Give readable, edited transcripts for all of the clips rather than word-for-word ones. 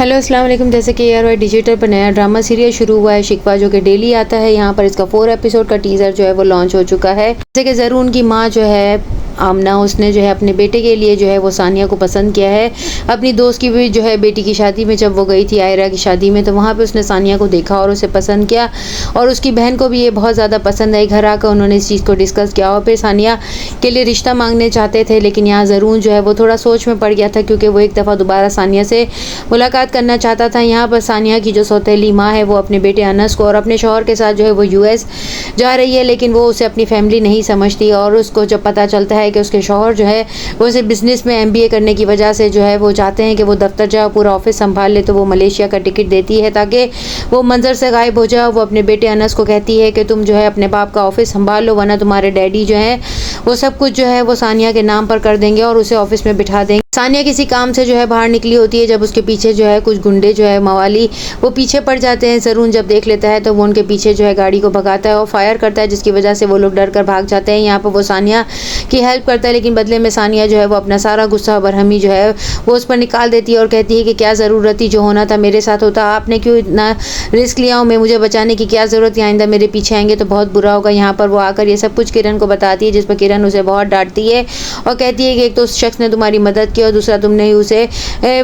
Hello अस्सलाम वालेकुम। जैसे कि ARY डिजिटल पर नया ड्रामा सीरियल शुरू हुआ है शिकवा, जो कि डेली आता है। यहाँ पर इसका 4 एपिसोड का टीज़र जो है वो लॉन्च हो चुका है। जैसे कि ज़रून की माँ जो है आमना, उसने जो है अपने बेटे के लिए जो है वो सानिया को पसंद किया है। अपनी दोस्त की भी जो है बेटी की शादी में जब वो गई थी आयरा की शादी में, तो वहाँ पे उसने सानिया को देखा और उसे पसंद किया और उसकी बहन को भी ये बहुत ज़्यादा पसंद आई। घर आकर उन्होंने इस चीज़ को डिस्कस किया और फिर सानिया के लिए रिश्ता मांगने चाहते थे, लेकिन यहाँ ज़रून जो है वो थोड़ा सोच में पड़ गया था, क्योंकि वो एक दफ़ा दोबारा सानिया से मुलाकात करना चाहता था। यहाँ पर सानिया की जो सौतेली माँ है वो अपने बेटे अनस को और अपने शौहर के साथ जो है वो US जा रही है, लेकिन वो उसे अपनी फैमिली नहीं समझती। और उसको जब पता चलता है कि उसके शौहर जो है वो उसे बिज़नेस में MBA करने की वजह से जो है वो चाहते हैं कि वो दफ्तर जाओ, पूरा ऑफिस संभाल ले, तो वो मलेशिया का टिकट देती है ताकि वो मंजर से गायब हो जाए। वो अपने बेटे अनस को कहती है कि तुम जो है अपने बाप का ऑफिस संभाल लो, वरना तुम्हारे डैडी जो है वो सब कुछ जो है वो सानिया के नाम पर कर देंगे और उसे ऑफिस में बिठा देंगे। सानिया किसी काम से जो है बाहर निकली होती है, जब उसके पीछे जो है कुछ गुंडे जो है मवाली वो पीछे पड़ जाते हैं। ज़रून जब देख लेता है तो वो उनके पीछे जो है गाड़ी को भगाता है और फायर करता है, जिसकी वजह से वो लोग डर कर भाग जाते हैं। यहाँ पर वो सानिया की हेल्प करता है, लेकिन बदले में सानिया जो है वो अपना सारा गुस्सा बरहमी जो है वो उस पर निकाल देती है और कहती है कि क्या ज़रूरत थी, जो होना था मेरे साथ होता, आपने क्यों इतना रिस्क लिया हो, मैं मुझे बचाने की क्या ज़रूरत है, आइंदा मेरे पीछे आएंगे तो बहुत बुरा होगा। यहाँ पर वो आकर ये सब कुछ किरण को बताती है, जिस पर किरण उसे बहुत डांटती है और कहती है कि एक तो उस शख्स ने तुम्हारी मदद की और दूसरा तुमने उसे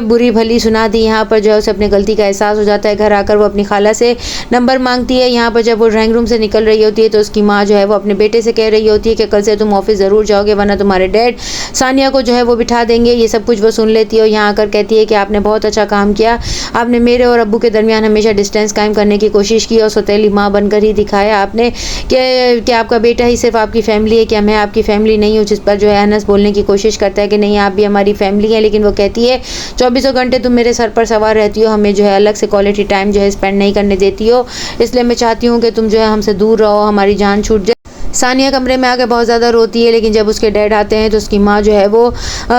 बुरी भली सुना दी। यहाँ पर जो है उसे अपनी गलती का एहसास हो जाता है। घर आकर वो अपनी खाला से नंबर मांगती है। यहाँ पर जब वो ड्राइंग रूम से निकल रही होती है तो उसकी माँ जो है वो अपने बेटे से कह रही होती है कि कल से तुम ऑफिस ज़रूर जाओगे, वरना तुम्हारे डैड सानिया को जो है वो बिठा देंगे। ये सब कुछ वो सुन लेती है और यहाँ आकर कहती है कि आपने बहुत अच्छा काम किया, आपने मेरे और अब्बू के दरमियान हमेशा डिस्टेंस कायम करने की कोशिश की और सौतेली माँ बनकर ही दिखाया आपने कि आपका बेटा ही सिर्फ आपकी फैमिली है, क्या मैं आपकी फैमिली नहीं हूँ। जिस पर जो है अनस बोलने की कोशिश करता है कि नहीं, आप भी हमारी फैमिली है, लेकिन वो कहती है 24 घंटे तुम मेरे सर पर सवार रहती हो, हमें जो है अलग से क्वालिटी टाइम जो है स्पेंड नहीं करने देती हो, इसलिए मैं चाहती हूँ कि तुम जो है हमसे दूर रहो, हमारी जान छूट जाए। सानिया कमरे में आकर बहुत ज़्यादा रोती है, लेकिन जब उसके डैड आते हैं तो उसकी माँ जो है वो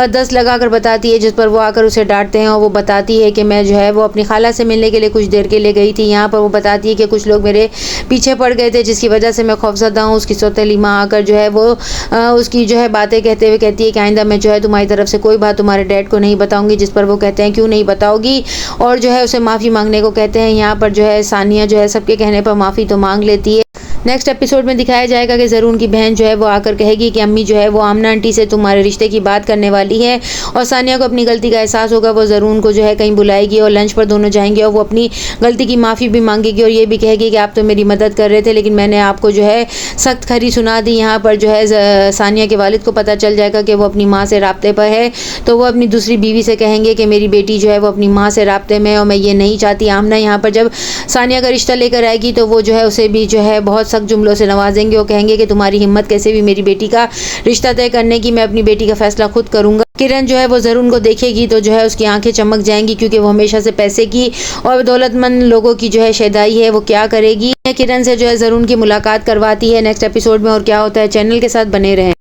10 लगाकर बताती है, जिस पर वो आकर उसे डांटते हैं और वो बताती है कि मैं जो है वो अपनी खाला से मिलने के लिए कुछ देर के लिए गई थी। यहाँ पर वो बताती है कि कुछ लोग मेरे पीछे पड़ गए थे, जिसकी वजह से मैं खौफजदा हूँ। उसकी सौतेली माँ आकर जो है वो उसकी जो है बातें कहते हुए कहती है कि आइंदा मैं जो है तुम्हारी तरफ से कोई बात तुम्हारे डैड को नहीं बताऊँगी, जिस पर वो कहते हैं क्यों नहीं बताओगी, और जो है उसे माफ़ी मांगने को कहते हैं। यहाँ पर जो है सानिया जो है सबके कहने पर माफ़ी तो मांग लेती है। नेक्स्ट एपिसोड में दिखाया जाएगा कि ज़रून की बहन जो है वो आकर कहेगी कि अम्मी जो है वो आमना आंटी से तुम्हारे रिश्ते की बात करने वाली है, और सानिया को अपनी गलती का एहसास होगा। वो ज़रून को जो है कहीं बुलाएगी और लंच पर दोनों जाएंगे और वो अपनी गलती की माफ़ी भी मांगेगी और ये भी कहेगी कि आप तो मेरी मदद कर रहे थे, लेकिन मैंने आपको जो है सख्त खरी सुना दी। यहाँ पर जो है सानिया के वालिद को पता चल जाएगा कि वो अपनी माँ से राब्ते पर है, तो वो अपनी दूसरी बीवी से कहेंगे कि मेरी बेटी जो है वो अपनी माँ से राब्ते में है और मैं ये नहीं चाहती। आमना यहाँ पर जब सानिया का रिश्ता लेकर आएगी तो वो जो है उसे भी जो है बहुत सख्त जुमलों से नवाजेंगे और कहेंगे कि तुम्हारी हिम्मत कैसे भी मेरी बेटी का रिश्ता तय करने की, मैं अपनी बेटी का फैसला खुद करूंगा। किरण जो है वो ज़रून को देखेगी तो जो है उसकी आंखें चमक जाएंगी, क्योंकि वो हमेशा से पैसे की और दौलतमंद लोगों की जो है शैदाई है। वो क्या करेगी, किरण से जो है ज़रून की मुलाकात करवाती है नेक्स्ट एपिसोड में, और क्या होता है चैनल के साथ बने रहें।